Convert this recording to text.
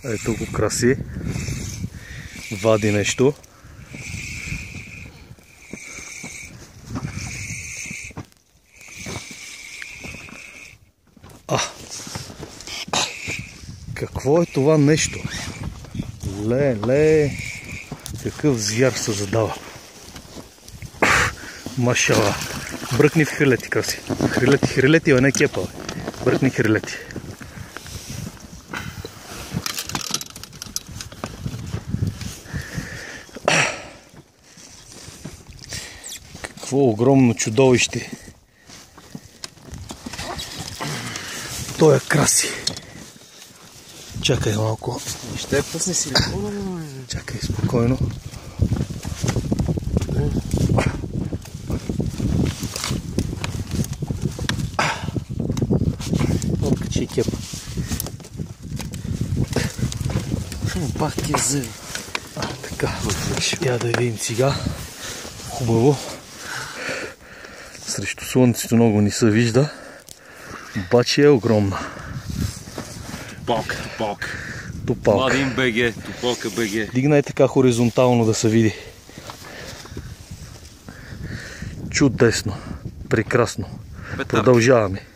Ето го краси. Вади нещо. Какво е това нещо? Ле, какъв звяр се задава. Машала. Бръкни в хрилети, краси. Хрилети, а не кепа. Бръкни хрилети. Какво огромно чудовище. Той е краси. Чакай малко. Ще пъсне си. Чакай спокойно. Откачи кепа. Пак е зъви. Така. Я да видим сега. Хубаво. Срещу слънцето много не се вижда. Обаче е огромна. Тупак. Тупалка. Младин БГ, тупалка БГ. Дигнай така хоризонтално да се види. Чудесно. Прекрасно. Продължаваме.